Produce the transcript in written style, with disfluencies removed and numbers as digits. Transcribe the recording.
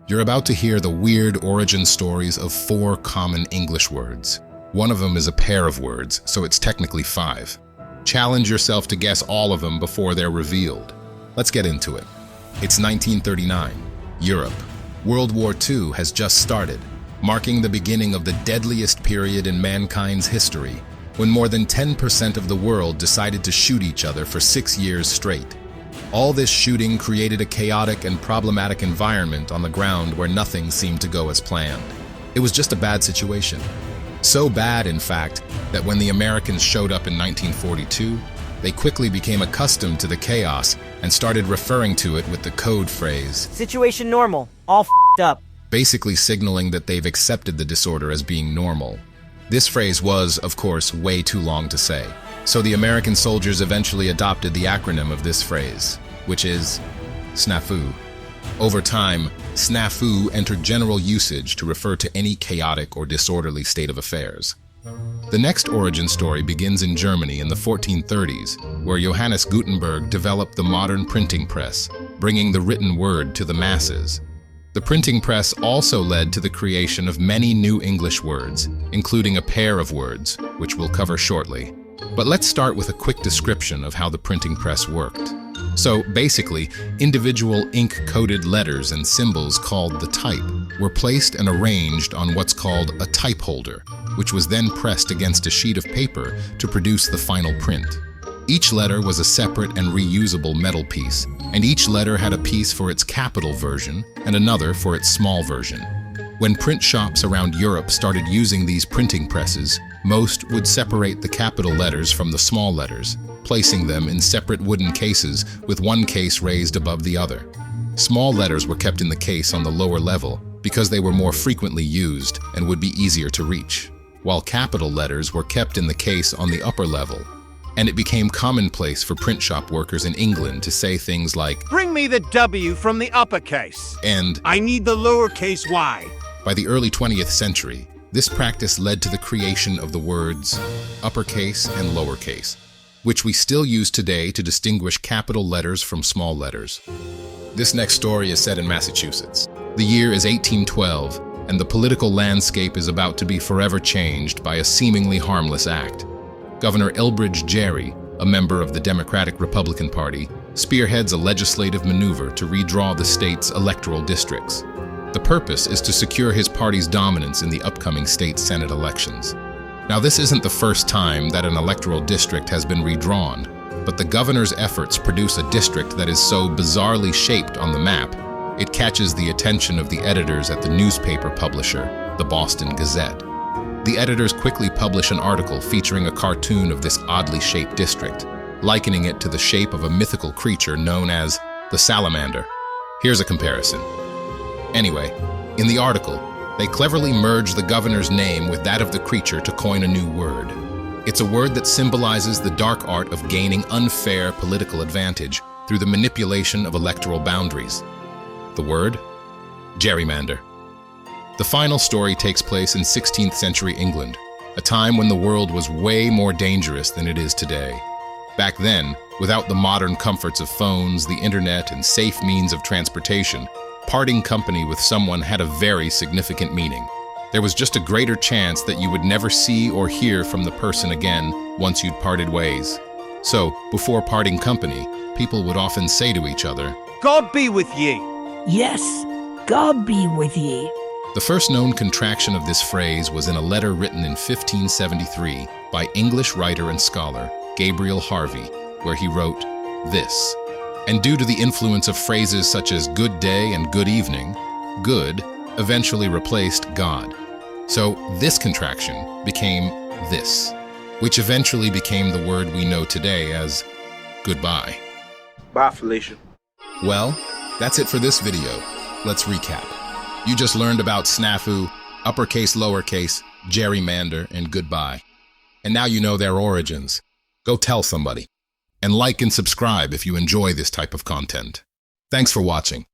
You're about to hear the weird origin stories of 4 common English words. One of them is a pair of words, so it's technically 5. Challenge yourself to guess all of them before they're revealed. Let's get into it. It's 1939, Europe. World War II has just started, marking the beginning of the deadliest period in mankind's history, when more than 10% of the world decided to shoot each other for 6 years straight. All this shooting created a chaotic and problematic environment on the ground where nothing seemed to go as planned. It was just a bad situation. So bad, in fact, that when the Americans showed up in 1942, they quickly became accustomed to the chaos and started referring to it with the code phrase, "Situation normal, all f***ed up," basically signaling that they've accepted the disorder as being normal. This phrase was, of course, way too long to say, so the American soldiers eventually adopted the acronym of this phrase, which is SNAFU. Over time, SNAFU entered general usage to refer to any chaotic or disorderly state of affairs. The next origin story begins in Germany in the 1430s, where Johannes Gutenberg developed the modern printing press, bringing the written word to the masses. The printing press also led to the creation of many new English words, including a pair of words, which we'll cover shortly. But let's start with a quick description of how the printing press worked. So basically, individual ink-coded letters and symbols called the type were placed and arranged on what's called a type holder, which was then pressed against a sheet of paper to produce the final print. Each letter was a separate and reusable metal piece, and each letter had a piece for its capital version and another for its small version. When print shops around Europe started using these printing presses, most would separate the capital letters from the small letters, placing them in separate wooden cases with one case raised above the other. Small letters were kept in the case on the lower level because they were more frequently used and would be easier to reach, while capital letters were kept in the case on the upper level. And it became commonplace for print shop workers in England to say things like, "Bring me the W from the uppercase," and "I need the lowercase y." By the early 20th century, this practice led to the creation of the words uppercase and lowercase, which we still use today to distinguish capital letters from small letters. This next story is set in Massachusetts. The year is 1812, and the political landscape is about to be forever changed by a seemingly harmless act. Governor Elbridge Gerry, a member of the Democratic-Republican Party, spearheads a legislative maneuver to redraw the state's electoral districts. The purpose is to secure his party's dominance in the upcoming state Senate elections. Now, this isn't the first time that an electoral district has been redrawn, but the governor's efforts produce a district that is so bizarrely shaped on the map, it catches the attention of the editors at the newspaper publisher, the Boston Gazette. The editors quickly publish an article featuring a cartoon of this oddly shaped district, likening it to the shape of a mythical creature known as the salamander. Here's a comparison. Anyway, in the article, they cleverly merge the governor's name with that of the creature to coin a new word. It's a word that symbolizes the dark art of gaining unfair political advantage through the manipulation of electoral boundaries. The word? Gerrymander. The final story takes place in 16th century England, a time when the world was way more dangerous than it is today. Back then, without the modern comforts of phones, the internet, and safe means of transportation, parting company with someone had a very significant meaning. There was just a greater chance that you would never see or hear from the person again once you'd parted ways. So, before parting company, people would often say to each other, "God be with ye." Yes, God be with ye. The first known contraction of this phrase was in a letter written in 1573 by English writer and scholar Gabriel Harvey, where he wrote this. And due to the influence of phrases such as good day and good evening, good eventually replaced God. So this contraction became this, which eventually became the word we know today as goodbye. Bye, Felicia. Well, that's it for this video. Let's recap. You just learned about snafu, uppercase, lowercase, gerrymander, and goodbye. And now you know their origins. Go tell somebody. And like and subscribe if you enjoy this type of content. Thanks for watching.